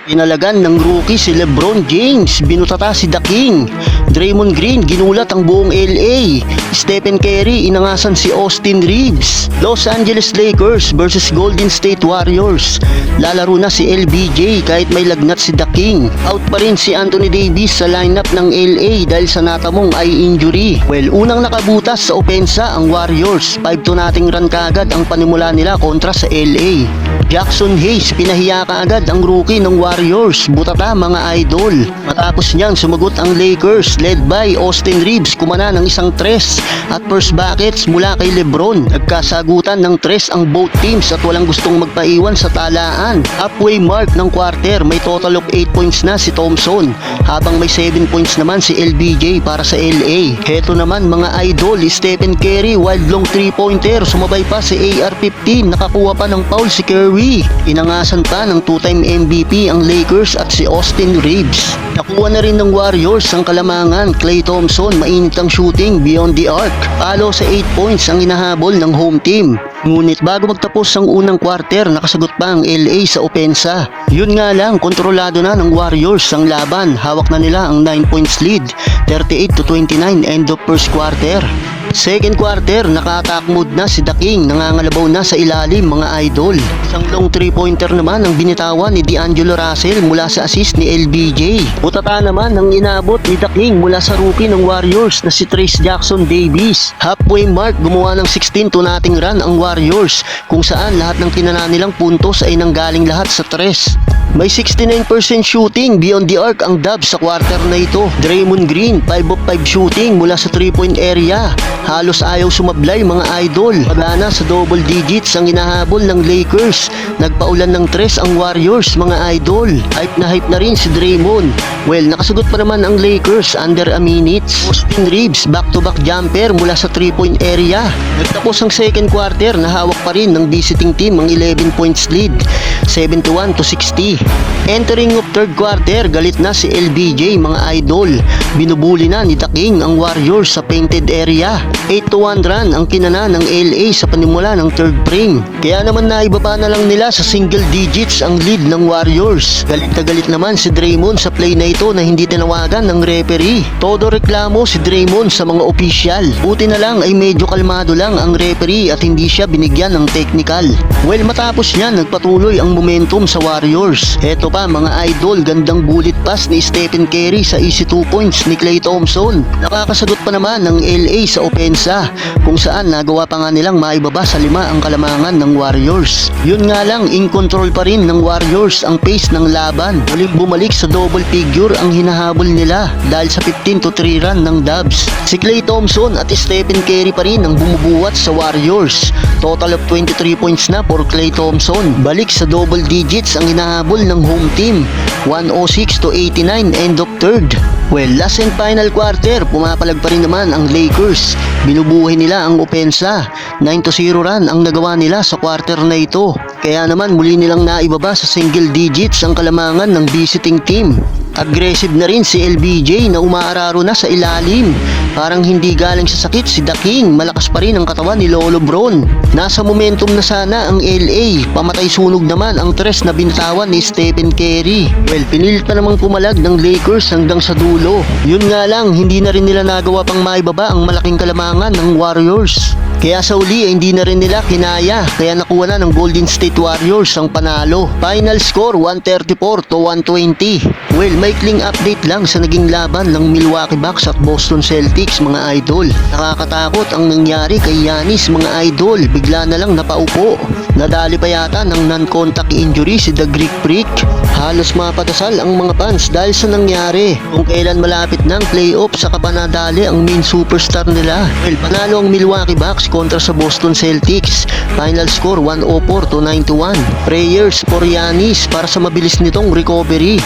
Pinalagan ng rookie si LeBron James, binutata si The King. Draymond Green, ginulat ang buong LA. Stephen Curry, inangasan si Austin Reeves. Los Angeles Lakers versus Golden State Warriors. Lalaro na si LBJ kahit may lagnat si The King. Out pa rin si Anthony Davis sa lineup ng LA dahil sa natamong eye injury. Well, unang nakabutas sa opensa ang Warriors. 5-2 nating run kaagad ang panimula nila kontra sa LA. Jackson Hayes, pinahiya kaagad ang rookie ng Warriors. Butata mga idol. Matapos niyan sumagot ang Lakers led by Austin Reeves, kumana ng isang tres at first buckets mula kay LeBron. Nagkasagutan ng tres ang both teams at walang gustong magpaiwan sa talaan. Halfway mark ng quarter, may total of 8 points na si Thompson habang may 7 points naman si LBJ para sa LA. Heto naman mga idol, Stephen Curry, wild long 3-pointer, sumabay pa si AR-15, nakakuha pa ng foul si Curry. Inangasan pa ng 2-time MVP ang Lakers at si Austin Reeves. Nakuha na rin ng Warriors ang kalamangan. Klay Thompson, mainit ang shooting beyond the arc. Palo sa 8 points ang inahabol ng home team. Ngunit bago magtapos ang unang quarter, nakasagot pa ang LA sa opensa. Yun nga lang, kontrolado na ng Warriors ang laban. Hawak na nila ang 9 points lead, 38-29 end of first quarter. Second quarter, naka-attack mode na si The King, nangangalabaw na sa ilalim mga idol. Isang long 3-pointer naman ang binitawan ni D'Angelo Russell mula sa assist ni LBJ. Butata naman ang inabot ni The King mula sa rookie ng Warriors na si Trayce Jackson Davis. Halfway mark, gumawa ng 16-2 nating run ang Warriors, kung saan lahat ng kinana nilang puntos ay nanggaling lahat sa tres. May 69% shooting beyond the arc ang Dubs sa quarter na ito. Draymond Green, 5 of 5 shooting mula sa 3-point area. Halos ayaw sumablay mga idol. Pagana sa double digits ang inahabol ng Lakers. Nagpaulan ng tres ang Warriors mga idol. Hype na rin si Draymond. Well, nakasagot pa naman ang Lakers under a minute. Austin Reeves, back-to-back jumper mula sa 3-point area. Nagtapos ang second quarter, nahawak pa rin ng visiting team ang 11 points lead, 71-60. Entering of third quarter, galit na si LBJ mga idol. Binubuli na ni The King ang Warriors sa painted area. 8-1 run ang kinana ng LA sa panimula ng third frame. Kaya naman naibaba na lang nila sa single digits ang lead ng Warriors. Galit na galit naman si Draymond sa play na ito na hindi tinawagan ng referee. Todo reklamo si Draymond sa mga opisyal. Buti na lang ay medyo kalmado lang ang referee at hindi siya binigyan ng technical. Well, matapos niyan nagpatuloy ang momentum sa Warriors. Eto pa mga idol, gandang bullet pass ni Stephen Curry sa easy 2 points ni Klay Thompson. Nakakasagot pa naman ng LA sa opensa, kung saan nagawa pa nga nilang maibaba sa 5 ang kalamangan ng Warriors. Yun nga lang, in control pa rin ng Warriors ang pace ng laban. Muling bumalik sa double figure ang hinahabol nila dahil sa 15-3 run ng Dubs. Si Klay Thompson at Stephen Curry pa rin ang bumubuhat sa Warriors. Total of 23 points na for Klay Thompson. Balik sa double digits ang hinahabol ng home team, 106-89 end of third. Well, last and final quarter, pumapalag pa rin naman ang Lakers. Binubuhay nila ang opensa. 9-0 run ang nagawa nila sa quarter na ito. Kaya naman muli nilang naibaba sa single digits ang kalamangan ng visiting team. Aggressive na rin si LBJ na umaararo na sa ilalim. Parang hindi galing sa sakit si The King. Malakas pa rin ang katawan ni Lolo Bron. Nasa momentum na sana ang LA. Pamatay sunog naman ang tres na binitawan ni Stephen Curry. Well, pinilit pa namang pumalag ng Lakers hanggang sa dulo. Yun nga lang, hindi na rin nila nagawa pang maibaba ang malaking kalamangan ng Warriors. Kaya sa uli ay hindi na rin nila kinaya, kaya nakuha na ng Golden State Warriors ang panalo. Final score 134-120. Well, maikling update lang sa naging laban ng Milwaukee Bucks at Boston Celtics mga idol. Nakakatakot ang nangyari kay Giannis mga idol, bigla na lang napaupo. Nadali pa yata ng non-contact injury si The Greek Freak. Halos mapadasal ang mga fans dahil sa nangyari. Kung kailan malapit ng playoff saka pa nadali ang main superstar nila. Well, panalo ang Milwaukee Bucks kontra sa Boston Celtics. Final score 104-91. Prayers for Giannis para sa mabilis nitong recovery.